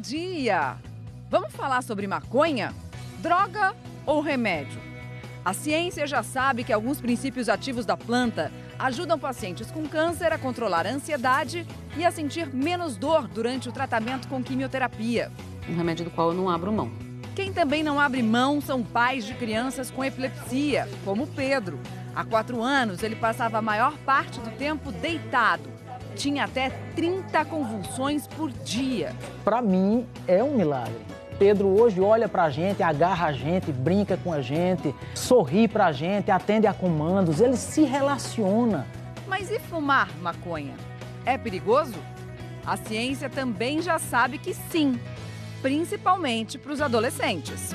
Bom dia! Vamos falar sobre maconha? Droga ou remédio? A ciência já sabe que alguns princípios ativos da planta ajudam pacientes com câncer a controlar a ansiedade e a sentir menos dor durante o tratamento com quimioterapia. Um remédio do qual eu não abro mão. Quem também não abre mão são pais de crianças com epilepsia, como o Pedro. Há 4 anos, ele passava a maior parte do tempo deitado. Tinha até 30 convulsões por dia. Para mim, é um milagre. Pedro hoje olha pra gente, agarra a gente, brinca com a gente, sorri pra gente, atende a comandos, ele se relaciona. Mas e fumar maconha? É perigoso? A ciência também já sabe que sim, principalmente para os adolescentes.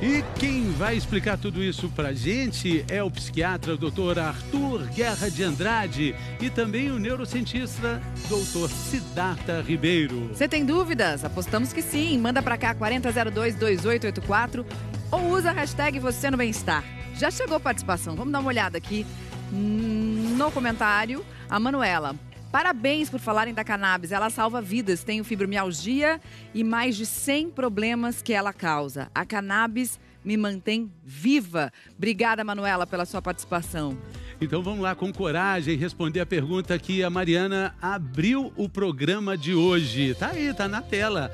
E quem vai explicar tudo isso pra gente é o psiquiatra Dr. Arthur Guerra de Andrade e também o neurocientista Dr. Siddhartha Ribeiro. Você tem dúvidas? Apostamos que sim. Manda pra cá 4002-2884 ou usa a hashtag Você no Bem-Estar. Já chegou a participação, vamos dar uma olhada aqui no comentário. A Manuela: parabéns por falarem da cannabis, ela salva vidas, tenho fibromialgia e mais de 100 problemas que ela causa. A cannabis me mantém viva. Obrigada, Manuela, pela sua participação. Então vamos lá com coragem responder a pergunta que a Mariana abriu o programa de hoje. Tá aí, tá na tela.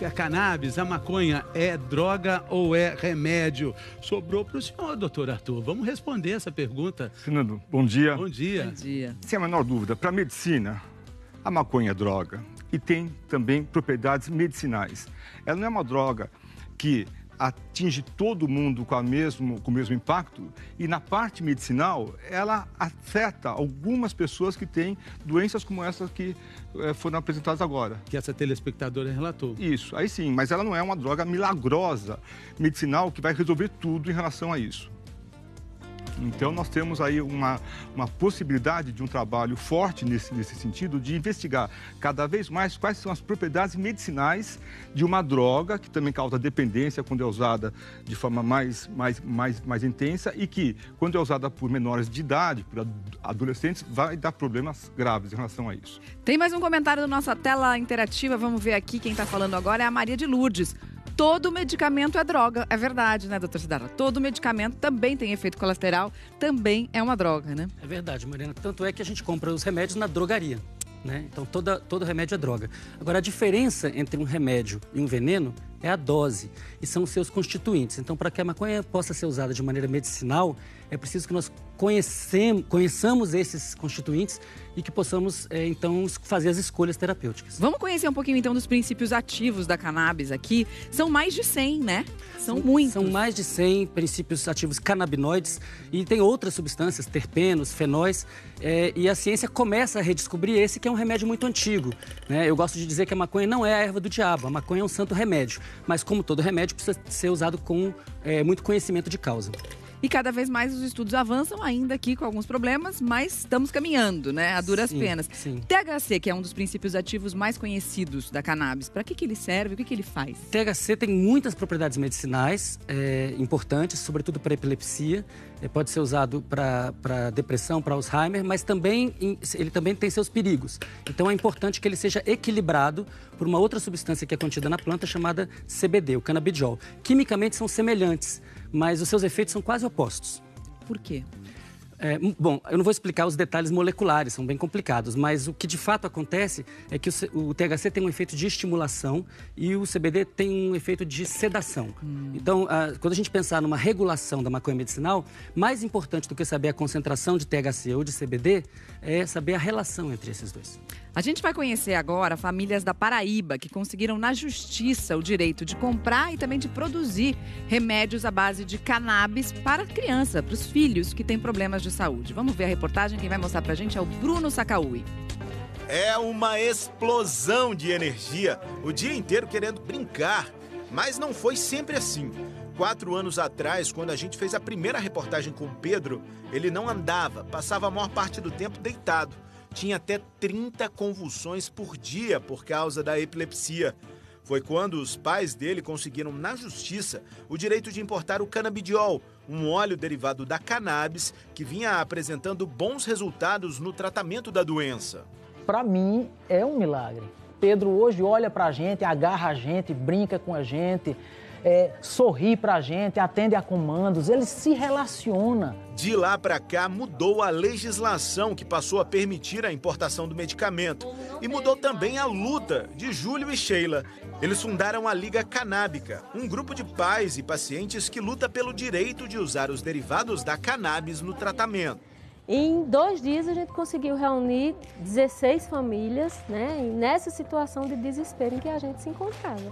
A cannabis, a maconha, é droga ou é remédio? Sobrou para o senhor, doutor Arthur. Vamos responder essa pergunta. Fernando, bom dia. Bom dia. Bom dia. Sem a menor dúvida, para a medicina, a maconha é droga e tem também propriedades medicinais. Ela não é uma droga que atinge todo mundo com o mesmo impacto e na parte medicinal ela afeta algumas pessoas que têm doenças como essas que foram apresentadas agora. Que essa telespectadora relatou. Isso, aí sim, mas ela não é uma droga milagrosa medicinal que vai resolver tudo em relação a isso. Então, nós temos aí uma possibilidade de um trabalho forte nesse sentido, de investigar cada vez mais quais são as propriedades medicinais de uma droga que também causa dependência quando é usada de forma mais intensa e que, quando é usada por menores de idade, por adolescentes, vai dar problemas graves em relação a isso. Tem mais um comentário da nossa tela interativa, vamos ver aqui quem está falando agora é a Maria de Lourdes. Todo medicamento é droga. É verdade, né, doutor Siddhartha? Todo medicamento também tem efeito colateral, também é uma droga, né? É verdade, Mariana. Tanto é que a gente compra os remédios na drogaria, né? Então, todo remédio é droga. Agora, a diferença entre um remédio e um veneno é a dose e são os seus constituintes. Então, para que a maconha possa ser usada de maneira medicinal, é preciso que nós conheçamos esses constituintes e que possamos, então, fazer as escolhas terapêuticas. Vamos conhecer um pouquinho, então, dos princípios ativos da cannabis aqui. São mais de 100, né? São muitos. São mais de 100 princípios ativos canabinoides e tem outras substâncias, terpenos, fenóis, e a ciência começa a redescobrir esse que é um remédio muito antigo, né? Eu gosto de dizer que a maconha não é a erva do diabo, a maconha é um santo remédio, mas como todo remédio precisa ser usado com muito conhecimento de causa. E cada vez mais os estudos avançam, ainda aqui com alguns problemas, mas estamos caminhando, né? A duras penas. Sim. THC, que é um dos princípios ativos mais conhecidos da cannabis, para que ele serve? O que ele faz? THC tem muitas propriedades medicinais importantes, sobretudo para epilepsia. Pode ser usado para depressão, para Alzheimer, mas ele também tem seus perigos. Então é importante que ele seja equilibrado por uma outra substância que é contida na planta chamada CBD, o canabidiol. Quimicamente são semelhantes, mas os seus efeitos são quase opostos. Por quê? Bom, eu não vou explicar os detalhes moleculares, são bem complicados, mas o que de fato acontece é que o THC tem um efeito de estimulação e o CBD tem um efeito de sedação. Então, quando a gente pensar numa regulação da maconha medicinal, mais importante do que saber a concentração de THC ou de CBD é saber a relação entre esses dois. A gente vai conhecer agora famílias da Paraíba que conseguiram na justiça o direito de comprar e também de produzir remédios à base de cannabis para a criança, para os filhos que têm problemas de saúde. Vamos ver a reportagem, quem vai mostrar pra gente é o Bruno Sacaúi. É uma explosão de energia, o dia inteiro querendo brincar, mas não foi sempre assim. 4 anos atrás, quando a gente fez a primeira reportagem com o Pedro, ele não andava, passava a maior parte do tempo deitado. Tinha até 30 convulsões por dia por causa da epilepsia. Foi quando os pais dele conseguiram, na justiça, o direito de importar o canabidiol, um óleo derivado da cannabis que vinha apresentando bons resultados no tratamento da doença. para mim, é um milagre. Pedro hoje olha para a gente, agarra a gente, brinca com a gente, sorri para a gente, atende a comandos, ele se relaciona. De lá para cá, mudou a legislação que passou a permitir a importação do medicamento. E mudou também a luta de Júlio e Sheila. Eles fundaram a Liga Canábica, um grupo de pais e pacientes que luta pelo direito de usar os derivados da cannabis no tratamento. Em 2 dias a gente conseguiu reunir 16 famílias, né, nessa situação de desespero em que a gente se encontrava.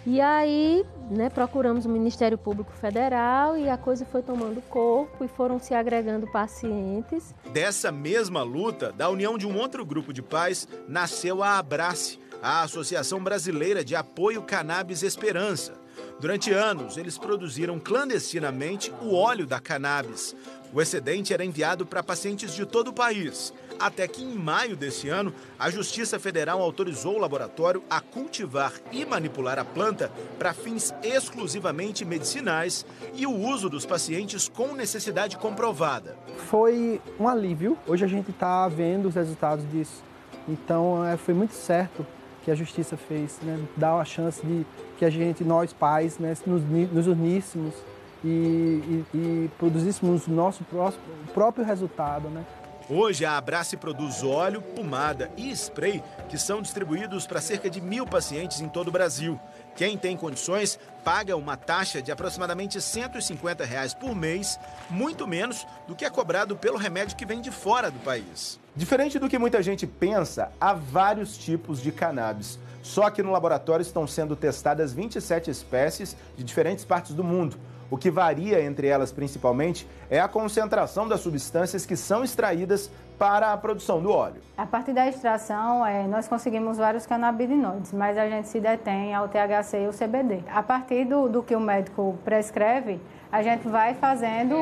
E aí, né, procuramos o Ministério Público Federal e a coisa foi tomando corpo e foram se agregando pacientes. Dessa mesma luta, da união de um outro grupo de pais, nasceu a Abrace, a Associação Brasileira de Apoio Cannabis Esperança. Durante anos, eles produziram clandestinamente o óleo da cannabis. O excedente era enviado para pacientes de todo o país. Até que, em maio desse ano, a Justiça Federal autorizou o laboratório a cultivar e manipular a planta para fins exclusivamente medicinais e o uso dos pacientes com necessidade comprovada. Foi um alívio. Hoje a gente está vendo os resultados disso. Então, foi muito certo que a Justiça fez, né? Dar uma chance de que nós pais, né, nos uníssemos e produzíssemos o nosso próprio resultado, né? Hoje, a Abrace produz óleo, pomada e spray que são distribuídos para cerca de 1.000 pacientes em todo o Brasil. Quem tem condições paga uma taxa de aproximadamente R$ 150 por mês, muito menos do que é cobrado pelo remédio que vem de fora do país. Diferente do que muita gente pensa, há vários tipos de cannabis. Só que no laboratório estão sendo testadas 27 espécies de diferentes partes do mundo. O que varia entre elas principalmente é a concentração das substâncias que são extraídas para a produção do óleo. A partir da extração, nós conseguimos vários canabinoides, mas a gente se detém ao THC e ao CBD. A partir do que o médico prescreve, a gente vai fazendo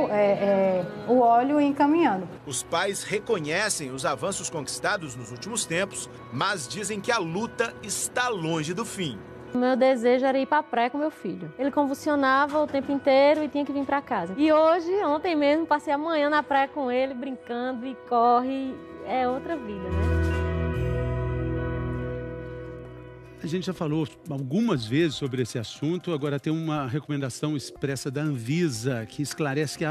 o óleo e encaminhando. Os pais reconhecem os avanços conquistados nos últimos tempos, mas dizem que a luta está longe do fim. O meu desejo era ir para a praia com meu filho. Ele convulsionava o tempo inteiro e tinha que vir para casa. E hoje, ontem mesmo, passei a manhã na praia com ele, brincando e corre. É outra vida, né? A gente já falou algumas vezes sobre esse assunto, agora tem uma recomendação expressa da Anvisa que esclarece que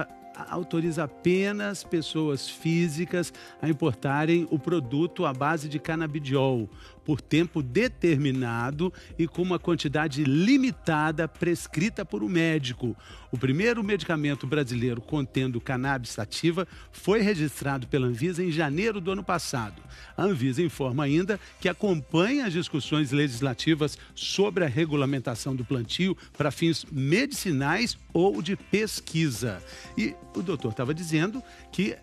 autoriza apenas pessoas físicas a importarem o produto à base de canabidiol por tempo determinado e com uma quantidade limitada prescrita por um médico. O primeiro medicamento brasileiro contendo cannabis sativa foi registrado pela Anvisa em janeiro do ano passado. A Anvisa informa ainda que acompanha as discussões legislativas sobre a regulamentação do plantio para fins medicinais ou de pesquisa. E o doutor estava dizendo que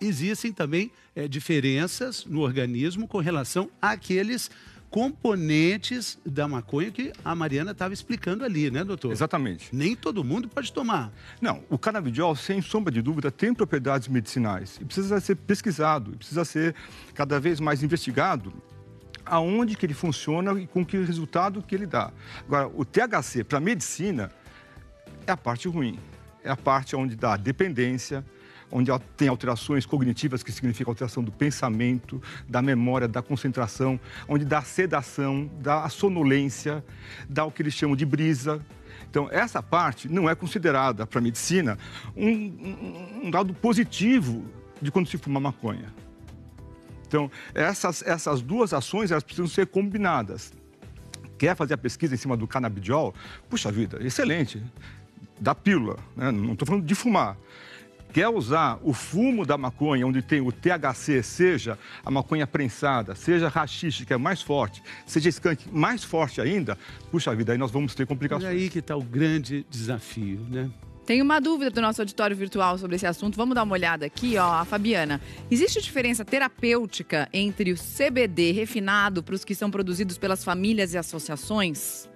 existem também diferenças no organismo com relação àqueles componentes da maconha que a Mariana estava explicando ali, né, doutor? Exatamente. Nem todo mundo pode tomar. Não, o canabidiol, sem sombra de dúvida, tem propriedades medicinais e precisa ser pesquisado, precisa ser cada vez mais investigado aonde que ele funciona e com que resultado que ele dá. Agora, o THC para medicina é a parte ruim, é a parte onde dá dependência, onde tem alterações cognitivas, que significa alteração do pensamento, da memória, da concentração, onde dá sedação, dá a sonolência, dá o que eles chamam de brisa. Então, essa parte não é considerada para a medicina um dado positivo de quando se fuma maconha. Então, essas duas ações, elas precisam ser combinadas. Quer fazer a pesquisa em cima do canabidiol? Puxa vida, excelente. Da pílula, né? Não estou falando de fumar. Quer usar o fumo da maconha, onde tem o THC, seja a maconha prensada, seja haxixe, que é mais forte, seja skunk mais forte ainda, puxa vida, aí nós vamos ter complicações. É aí que está o grande desafio, né? Tem uma dúvida do nosso auditório virtual sobre esse assunto. Vamos dar uma olhada aqui, ó, a Fabiana. Existe diferença terapêutica entre o CBD refinado para os que são produzidos pelas famílias e associações?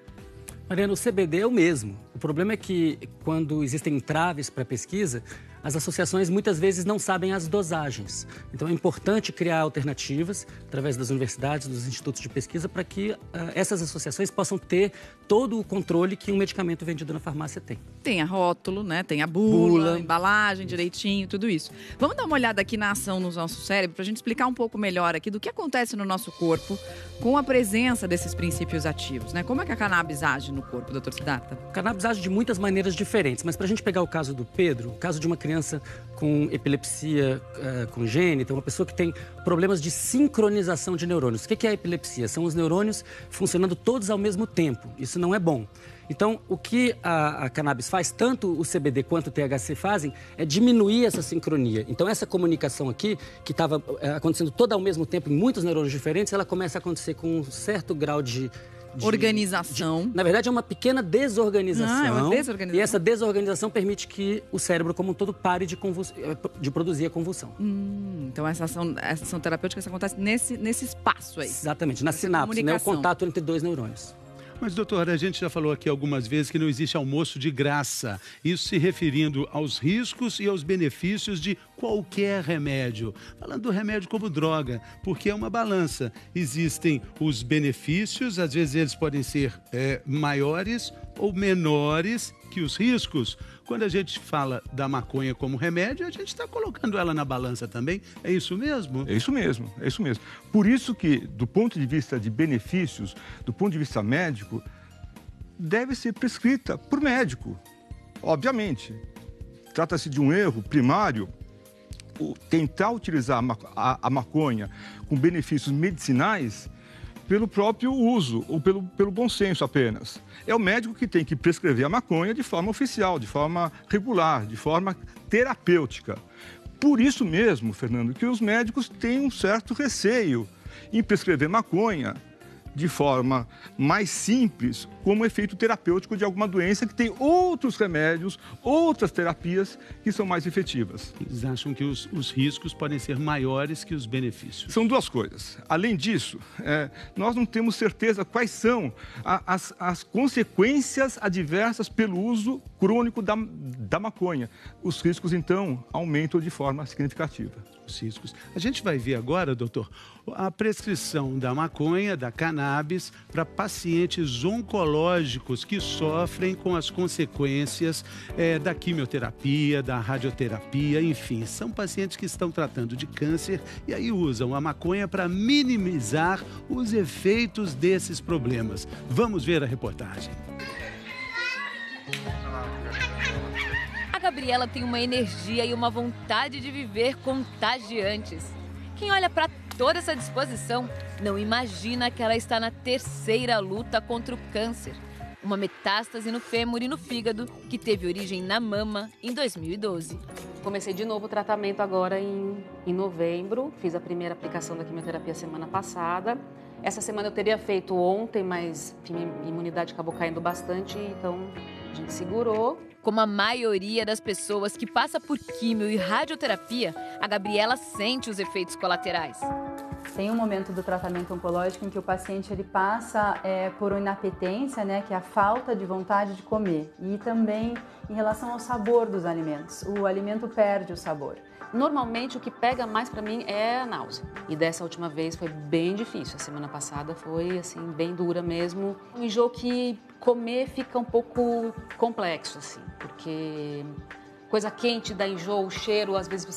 Mariana, o CBD é o mesmo. O problema é que quando existem entraves para a pesquisa, as associações muitas vezes não sabem as dosagens. Então é importante criar alternativas através das universidades, dos institutos de pesquisa, para que essas associações possam ter todo o controle que um medicamento vendido na farmácia tem. Tem a rótulo, né? Tem a bula, embalagem direitinho, tudo isso. Vamos dar uma olhada aqui na ação no nosso cérebro para a gente explicar um pouco melhor aqui do que acontece no nosso corpo com a presença desses princípios ativos, né? Como é que a cannabis age no corpo, doutor Siddhartha? A cannabis age de muitas maneiras diferentes, mas para a gente pegar o caso do Pedro, o caso de uma criança com epilepsia congênita, uma pessoa que tem problemas de sincronização de neurônios. O que é a epilepsia? São os neurônios funcionando todos ao mesmo tempo. Isso não é bom. Então, o que a cannabis faz, tanto o CBD quanto o THC fazem, é diminuir essa sincronia. Então, essa comunicação aqui, que estava acontecendo toda ao mesmo tempo em muitos neurônios diferentes, ela começa a acontecer com um certo grau de organização. Na verdade, é uma pequena desorganização. É uma desorganização. E essa desorganização permite que o cérebro como um todo pare de produzir a convulsão. Então, essa ação terapêutica acontece nesse espaço aí. Exatamente, na sinapse, né? O contato entre dois neurônios. Mas, doutora, a gente já falou aqui algumas vezes que não existe almoço de graça. Isso se referindo aos riscos e aos benefícios de qualquer remédio. Falando do remédio como droga, porque é uma balança. Existem os benefícios, às vezes eles podem ser maiores ou menores que os riscos. Quando a gente fala da maconha como remédio, a gente está colocando ela na balança também. É isso mesmo? É isso mesmo, é isso mesmo. Por isso que, do ponto de vista de benefícios, do ponto de vista médico, deve ser prescrita por médico, obviamente. Trata-se de um erro primário, tentar utilizar a maconha com benefícios medicinais pelo próprio uso, ou pelo bom senso apenas. É o médico que tem que prescrever a maconha de forma oficial, de forma regular, de forma terapêutica. Por isso mesmo, Fernando, que os médicos têm um certo receio em prescrever maconha de forma mais simples, como efeito terapêutico de alguma doença que tem outros remédios, outras terapias que são mais efetivas. Eles acham que os riscos podem ser maiores que os benefícios. São duas coisas. Além disso, nós não temos certeza quais são as consequências adversas pelo uso crônico da maconha. Os riscos, então, aumentam de forma significativa. Os riscos. A gente vai ver agora, doutor, a prescrição da maconha, da cannabis, para pacientes oncológicos que sofrem com as consequências da quimioterapia, da radioterapia, enfim. São pacientes que estão tratando de câncer e aí usam a maconha para minimizar os efeitos desses problemas. Vamos ver a reportagem. A Gabriela tem uma energia e uma vontade de viver contagiantes. Quem olha para toda essa disposição não imagina que ela está na terceira luta contra o câncer. Uma metástase no fêmur e no fígado que teve origem na mama em 2012. Comecei de novo o tratamento agora em novembro. Fiz a primeira aplicação da quimioterapia semana passada. Essa semana eu teria feito ontem, mas minha imunidade acabou caindo bastante, então a gente segurou. Como a maioria das pessoas que passa por quimio e radioterapia, a Gabriela sente os efeitos colaterais. Tem um momento do tratamento oncológico em que o paciente ele passa por uma inapetência, né, que é a falta de vontade de comer. E também em relação ao sabor dos alimentos. O alimento perde o sabor. Normalmente o que pega mais para mim é a náusea. E dessa última vez foi bem difícil. A semana passada foi assim bem dura mesmo. Um enjoo que comer fica um pouco complexo assim, porque coisa quente dá enjoo, o cheiro, às vezes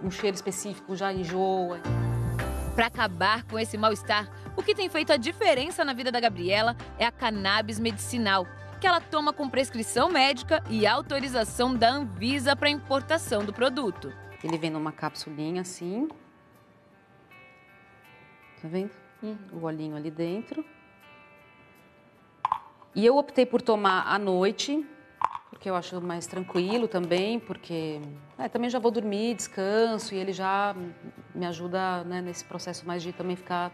um cheiro específico já enjoa. Para acabar com esse mal-estar, o que tem feito a diferença na vida da Gabriela é a cannabis medicinal, que ela toma com prescrição médica e autorização da Anvisa para importação do produto. Ele vem numa capsulinha assim. Tá vendo? O olhinho ali dentro. E eu optei por tomar à noite, porque eu acho mais tranquilo também, porque também já vou dormir, descanso, e ele já me ajuda, né, nesse processo mais de também ficar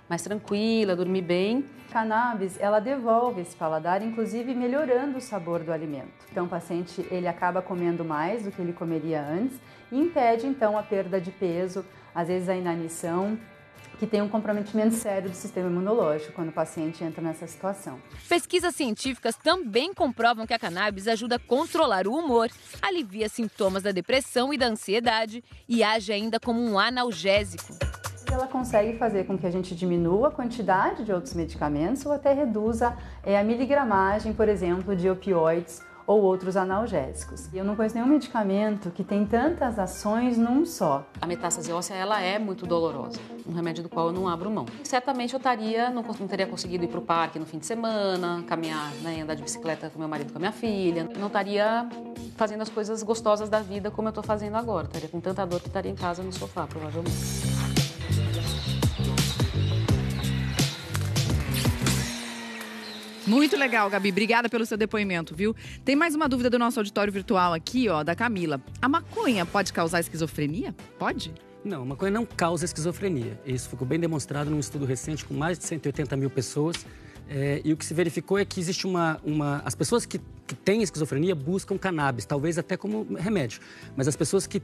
mais tranquila, dormir bem. Cannabis, ela devolve esse paladar, inclusive melhorando o sabor do alimento. Então o paciente ele acaba comendo mais do que ele comeria antes e impede então a perda de peso, às vezes a inanição. que tem um comprometimento sério do sistema imunológico quando o paciente entra nessa situação. Pesquisas científicas também comprovam que a cannabis ajuda a controlar o humor, alivia sintomas da depressão e da ansiedade e age ainda como um analgésico. Ela consegue fazer com que a gente diminua a quantidade de outros medicamentos ou até reduza a miligramagem, por exemplo, de opioides ou outros analgésicos. Eu não conheço nenhum medicamento que tem tantas ações num só. A metástase óssea, ela é muito dolorosa, um remédio do qual eu não abro mão. Certamente eu não teria conseguido ir para o parque no fim de semana, caminhar, né, andar de bicicleta com meu marido, com a minha filha. Não estaria fazendo as coisas gostosas da vida como eu estou fazendo agora. Estaria com tanta dor que estaria em casa no sofá, provavelmente. Muito legal, Gabi. Obrigada pelo seu depoimento, viu? Tem mais uma dúvida do nosso auditório virtual aqui, ó, da Camila. A maconha pode causar esquizofrenia? Pode? Não, a maconha não causa esquizofrenia. Isso ficou bem demonstrado num estudo recente com mais de 180 mil pessoas. E o que se verificou é que existe as pessoas que têm esquizofrenia buscam cannabis, talvez até como remédio. Mas as pessoas que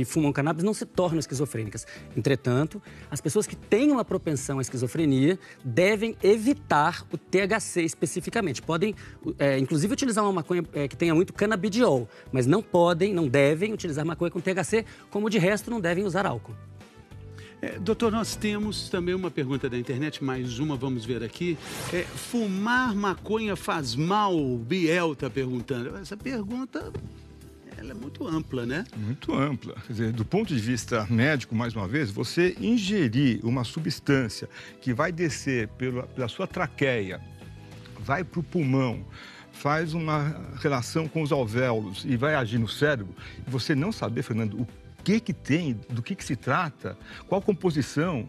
fumam cannabis não se tornam esquizofrênicas. Entretanto, as pessoas que têm uma propensão à esquizofrenia devem evitar o THC especificamente. Podem, inclusive, utilizar uma maconha que tenha muito canabidiol, mas não devem utilizar maconha com THC, como de resto não devem usar álcool. Doutor, nós temos também uma pergunta da internet, mais uma, vamos ver aqui. Fumar maconha faz mal? O Biel está perguntando. Essa pergunta, ela é muito ampla, né? Muito ampla. Quer dizer, do ponto de vista médico, mais uma vez, você ingerir uma substância que vai descer pela sua traqueia, vai para o pulmão, faz uma relação com os alvéolos e vai agir no cérebro, e você não saber, Fernando, o que tem, do que se trata, qual composição,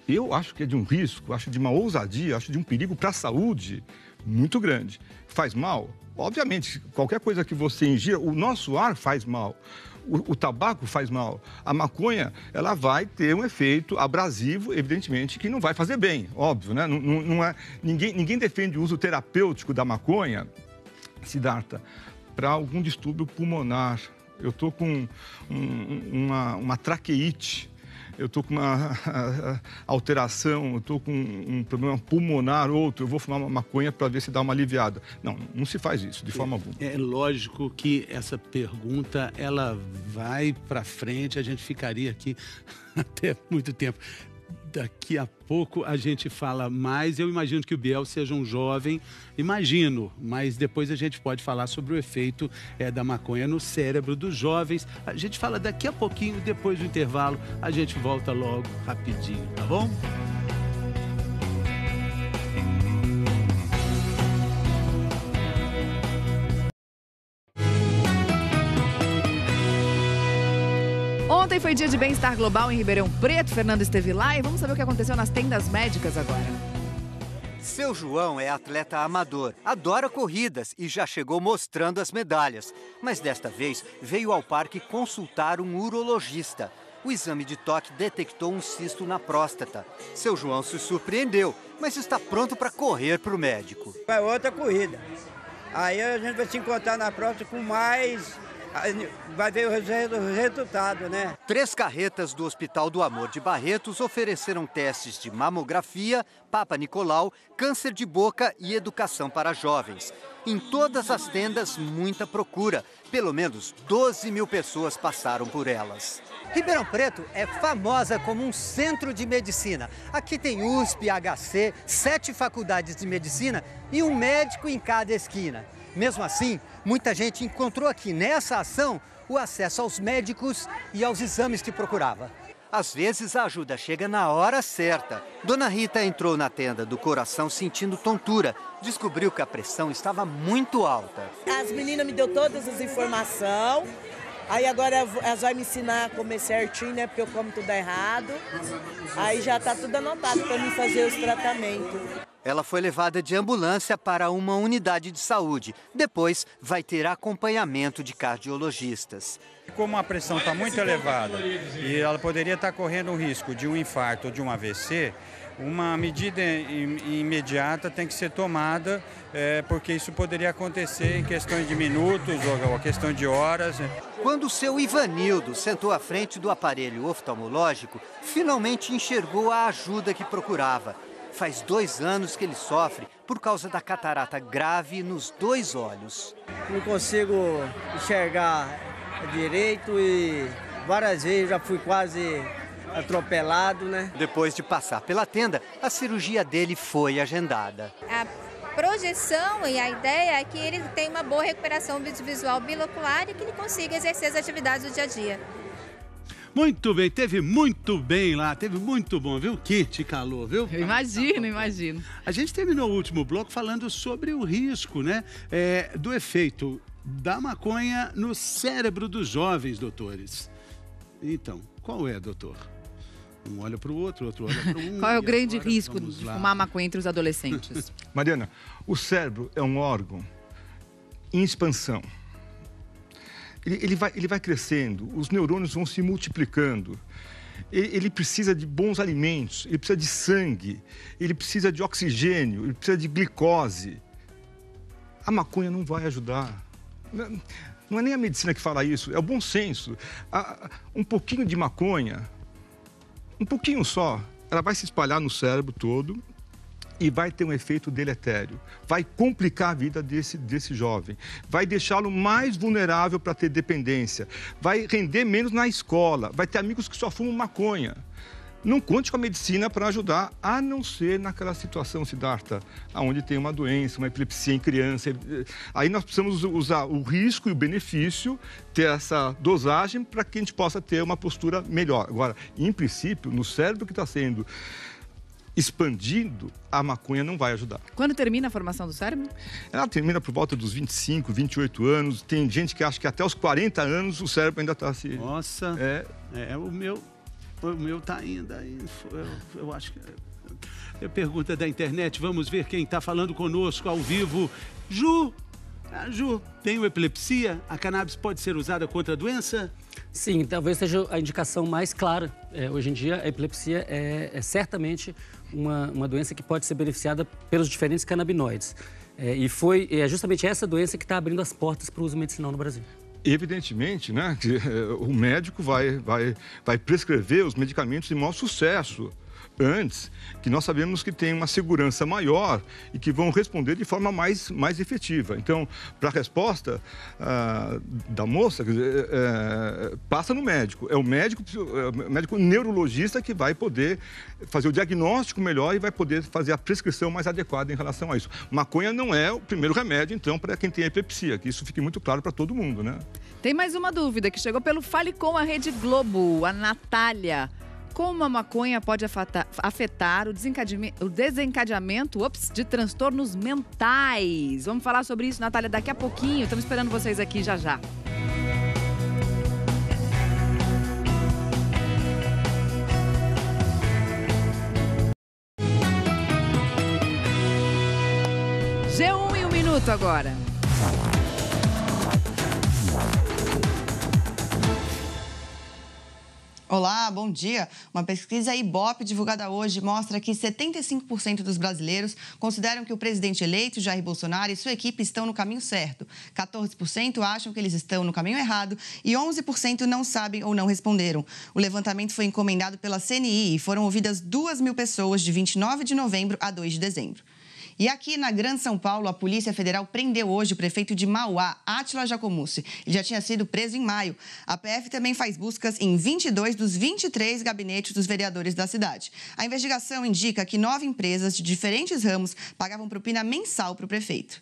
eu acho que é de um risco, acho de uma ousadia, acho de um perigo para a saúde muito grande. Faz mal? Obviamente, qualquer coisa que você ingira, o nosso ar faz mal, o tabaco faz mal, a maconha, ela vai ter um efeito abrasivo, evidentemente, que não vai fazer bem, óbvio, né? Ninguém defende o uso terapêutico da maconha, Siddhartha, para algum distúrbio pulmonar. Eu estou com uma traqueite, eu estou com uma alteração, eu estou com um problema pulmonar, outro, eu vou fumar uma maconha para ver se dá uma aliviada. Não se faz isso, de forma alguma. É lógico que essa pergunta, ela vai para frente, a gente ficaria aqui até muito tempo. Daqui a pouco a gente fala mais. Eu imagino que o Biel seja um jovem, mas depois a gente pode falar sobre o efeito da maconha no cérebro dos jovens. A gente fala daqui a pouquinho, depois do intervalo, a gente volta logo rapidinho, tá bom? Ontem foi dia de bem-estar global em Ribeirão Preto. Fernando esteve lá e vamos saber o que aconteceu nas tendas médicas agora. Seu João é atleta amador, adora corridas e já chegou mostrando as medalhas. Mas desta vez veio ao parque consultar um urologista. O exame de toque detectou um cisto na próstata. Seu João se surpreendeu, mas está pronto para correr para o médico. É outra corrida. Aí a gente vai se encontrar na próstata com mais... Vai ver o resultado, né? 3 carretas do Hospital do Amor de Barretos ofereceram testes de mamografia, Papa Nicolau, câncer de boca e educação para jovens. Em todas as tendas, muita procura. Pelo menos 12 mil pessoas passaram por elas. Ribeirão Preto é famosa como um centro de medicina. Aqui tem USP, HC, 7 faculdades de medicina e um médico em cada esquina. Mesmo assim, muita gente encontrou aqui nessa ação o acesso aos médicos e aos exames que procurava. Às vezes a ajuda chega na hora certa. Dona Rita entrou na tenda do coração sentindo tontura. Descobriu que a pressão estava muito alta. As meninas me deu todas as informações. Aí agora elas vão me ensinar a comer certinho, né? Porque eu como tudo errado. Aí já tá tudo anotado para mim fazer os tratamentos. Ela foi levada de ambulância para uma unidade de saúde. Depois, vai ter acompanhamento de cardiologistas. Como a pressão está muito elevada e ela poderia estar correndo o risco de um infarto ou de um AVC, uma medida imediata tem que ser tomada, porque isso poderia acontecer em questões de minutos ou questão de horas. Quando o seu Ivanildo sentou à frente do aparelho oftalmológico, finalmente enxergou a ajuda que procurava. Faz 2 anos que ele sofre por causa da catarata grave nos 2 olhos. Não consigo enxergar direito e várias vezes já fui quase atropelado, né? Depois de passar pela tenda, a cirurgia dele foi agendada. A projeção e a ideia é que ele tenha uma boa recuperação visual bilocular e que ele consiga exercer as atividades do dia a dia. Muito bem, teve muito bem lá, teve muito bom, viu? Que te calor, viu? Eu imagino. A gente terminou o último bloco falando sobre o risco, né? Do efeito da maconha no cérebro dos jovens, doutores. Então, qual é, doutor? Um olha para o outro olha para um. Qual é o grande risco de fumar maconha entre os adolescentes? Mariana, o cérebro é um órgão em expansão. Ele vai crescendo, os neurônios vão se multiplicando. Ele precisa de bons alimentos, ele precisa de sangue, ele precisa de oxigênio, ele precisa de glicose. A maconha não vai ajudar. Não é nem a medicina que fala isso, é o bom senso. Um pouquinho de maconha, um pouquinho só, ela vai se espalhar no cérebro todo e vai ter um efeito deletério. Vai complicar a vida desse jovem. Vai deixá-lo mais vulnerável para ter dependência. Vai render menos na escola. Vai ter amigos que só fumam maconha. Não conte com a medicina para ajudar, a não ser naquela situação, Siddhartha, onde tem uma doença, uma epilepsia em criança. Aí nós precisamos usar o risco e o benefício, ter essa dosagem para que a gente possa ter uma postura melhor. Agora, em princípio, no cérebro que está sendo expandido, a maconha não vai ajudar. Quando termina a formação do cérebro? Ela termina por volta dos 25, 28 anos. Tem gente que acha que até os 40 anos o cérebro ainda está se... Nossa, o meu está ainda... Eu acho que... É pergunta da internet, vamos ver quem está falando conosco ao vivo. Ju, tem epilepsia? A cannabis pode ser usada contra a doença? Sim, talvez seja a indicação mais clara. Hoje em dia, a epilepsia é certamente uma doença que pode ser beneficiada pelos diferentes canabinoides. É justamente essa doença que está abrindo as portas para o uso medicinal no Brasil. Evidentemente, né, que o médico vai prescrever os medicamentos de maior sucesso antes, que nós sabemos que tem uma segurança maior e que vão responder de forma mais efetiva. Então, para a resposta da moça, passa no médico. É o médico neurologista que vai poder fazer o diagnóstico melhor e vai poder fazer a prescrição mais adequada em relação a isso. Maconha não é o primeiro remédio, então, para quem tem epilepsia, que isso fique muito claro para todo mundo, né? Tem mais uma dúvida que chegou pelo Fale com a Rede Globo, a Natália. Como a maconha pode afetar o desencadeamento de transtornos mentais? Vamos falar sobre isso, Natália, daqui a pouquinho. Estamos esperando vocês aqui já. G1 em 1 minuto agora. Olá, bom dia. Uma pesquisa Ibope divulgada hoje mostra que 75% dos brasileiros consideram que o presidente eleito, Jair Bolsonaro, e sua equipe estão no caminho certo. 14% acham que eles estão no caminho errado e 11% não sabem ou não responderam. O levantamento foi encomendado pela CNI e foram ouvidas 2.000 pessoas de 29 de novembro a 2 de dezembro. E aqui na Grande São Paulo, a Polícia Federal prendeu hoje o prefeito de Mauá, Átila Jacomussi. Ele já tinha sido preso em maio. A PF também faz buscas em 22 dos 23 gabinetes dos vereadores da cidade. A investigação indica que 9 empresas de diferentes ramos pagavam propina mensal para o prefeito.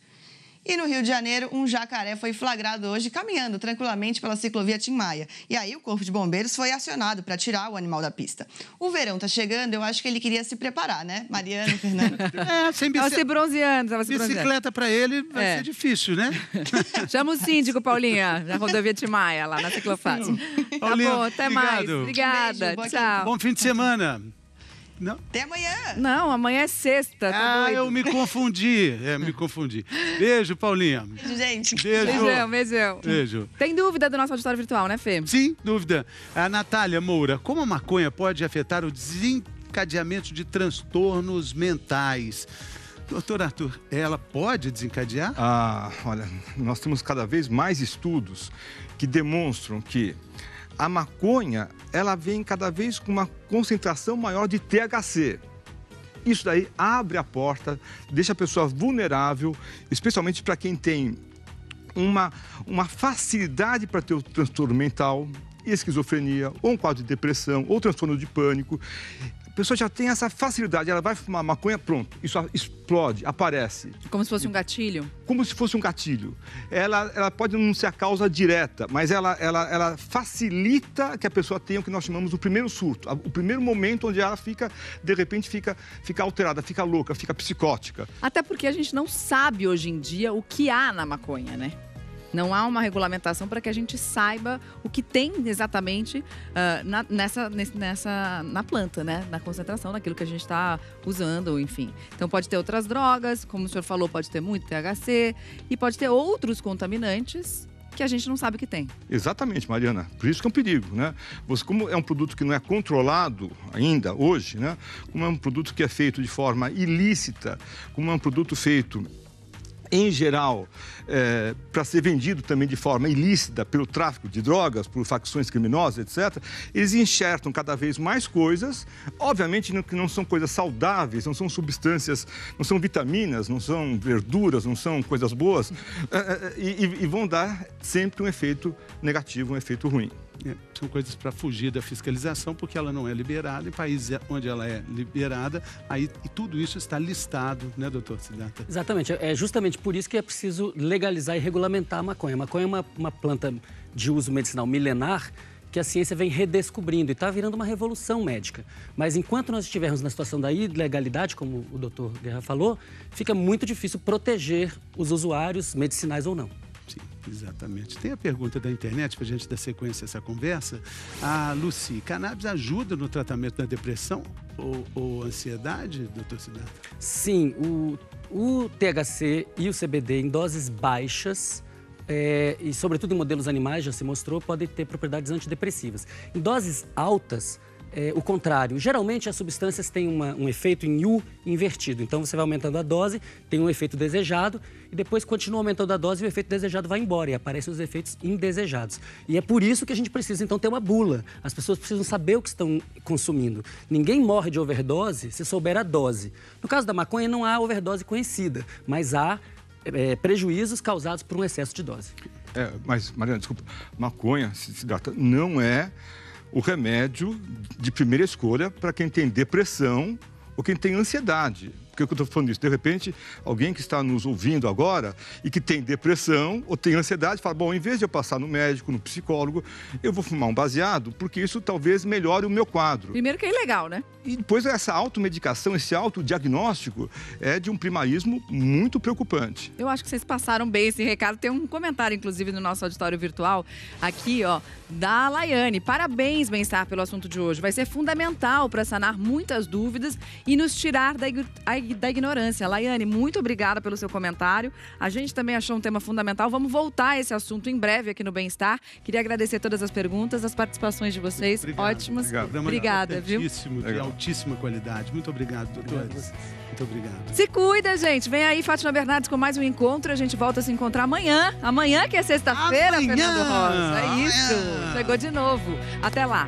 E no Rio de Janeiro, um jacaré foi flagrado hoje caminhando tranquilamente pela ciclovia Tim Maia. E aí o Corpo de Bombeiros foi acionado para tirar o animal da pista. O verão está chegando, eu acho que ele queria se preparar, né? Mariana, Fernando. Estava se bronzeando. Bicicleta para ele vai ser difícil, né? Chama o síndico, Paulinha, na rodovia Tim Maia, lá na ciclofaixa. Tá bom, até mais. Obrigada, Beijo, tchau. Bom fim de semana. Não? Até amanhã. Não, amanhã é sexta. Tá eu me confundi. Me confundi. Beijo, Paulinha. Beijo, gente. Beijão. Beijo. Tem dúvida do nosso auditório virtual, né, Fê? Sim, dúvida. A Natália Moura, como a maconha pode afetar o desencadeamento de transtornos mentais? Doutor Arthur, ela pode desencadear? Olha, nós temos cada vez mais estudos que demonstram que a maconha, ela vem cada vez com uma concentração maior de THC. Isso daí abre a porta, deixa a pessoa vulnerável, especialmente para quem tem uma facilidade para ter o transtorno mental, esquizofrenia, ou um quadro de depressão, ou transtorno de pânico. A pessoa já tem essa facilidade, ela vai fumar maconha, pronto, isso explode, aparece. Como se fosse um gatilho? Como se fosse um gatilho. Ela pode não ser a causa direta, mas ela facilita que a pessoa tenha o que nós chamamos o primeiro surto, o primeiro momento onde ela de repente fica alterada, fica louca, fica psicótica. Até porque a gente não sabe hoje em dia o que há na maconha, né? Não há uma regulamentação para que a gente saiba o que tem exatamente na planta, né? Na concentração, naquilo que a gente está usando, enfim. Então pode ter outras drogas, como o senhor falou, pode ter muito THC e pode ter outros contaminantes que a gente não sabe que tem. Exatamente, Mariana. Por isso que é um perigo, né? Como é um produto que não é controlado ainda hoje, né? Como é um produto que é feito de forma ilícita, como é um produto feito em geral, para ser vendido também de forma ilícita pelo tráfico de drogas, por facções criminosas, etc., eles enxertam cada vez mais coisas, obviamente que não são coisas saudáveis, não são substâncias, não são vitaminas, não são verduras, não são coisas boas, e vão dar sempre um efeito negativo, um efeito ruim. São coisas para fugir da fiscalização, porque ela não é liberada. Em países onde ela é liberada, aí e tudo isso está listado, né, doutor Siddhartha? Exatamente. É justamente por isso que é preciso legalizar e regulamentar a maconha. A maconha é uma planta de uso medicinal milenar que a ciência vem redescobrindo e está virando uma revolução médica. Mas enquanto nós estivermos na situação da ilegalidade, como o doutor Guerra falou, fica muito difícil proteger os usuários, medicinais ou não. Sim, exatamente. Tem a pergunta da internet para a gente dar sequência a essa conversa. A Lucy, cannabis ajuda no tratamento da depressão ou ansiedade, doutor Siddhartha? Sim, o THC e o CBD em doses baixas, e sobretudo em modelos animais, já se mostrou, podem ter propriedades antidepressivas. Em doses altas, o contrário. Geralmente, as substâncias têm um efeito em U invertido. Então, você vai aumentando a dose, tem um efeito desejado, e depois continua aumentando a dose e o efeito desejado vai embora, e aparecem os efeitos indesejados. E é por isso que a gente precisa, então, ter uma bula. As pessoas precisam saber o que estão consumindo. Ninguém morre de overdose se souber a dose. No caso da maconha, não há overdose conhecida, mas há prejuízos causados por um excesso de dose. Mas, Mariana, desculpa, maconha, Siddhartha, não é o remédio de primeira escolha para quem tem depressão ou quem tem ansiedade. Por que eu estou falando isso? De repente, alguém que está nos ouvindo agora e que tem depressão ou tem ansiedade, fala, bom, em vez de eu passar no médico, no psicólogo, eu vou fumar um baseado, porque isso talvez melhore o meu quadro. Primeiro que é ilegal, né? E depois essa automedicação, esse autodiagnóstico é de um primarismo muito preocupante. Eu acho que vocês passaram bem esse recado. Tem um comentário, inclusive, no nosso auditório virtual, aqui, ó, da Laiane. Parabéns, Bem-Estar, pelo assunto de hoje. Vai ser fundamental para sanar muitas dúvidas e nos tirar da ignorância. Laiane, muito obrigada pelo seu comentário. A gente também achou um tema fundamental. Vamos voltar a esse assunto em breve aqui no Bem-Estar. Queria agradecer todas as perguntas, as participações de vocês. Ótimas. Obrigada, viu? De altíssima qualidade. Muito obrigado, doutores. Muito obrigado. Se cuida, gente. Vem aí, Fátima Bernardes, com mais um encontro. A gente volta a se encontrar amanhã. Amanhã que é sexta-feira, Fernando Rosa. É isso. Chegou de novo. Até lá.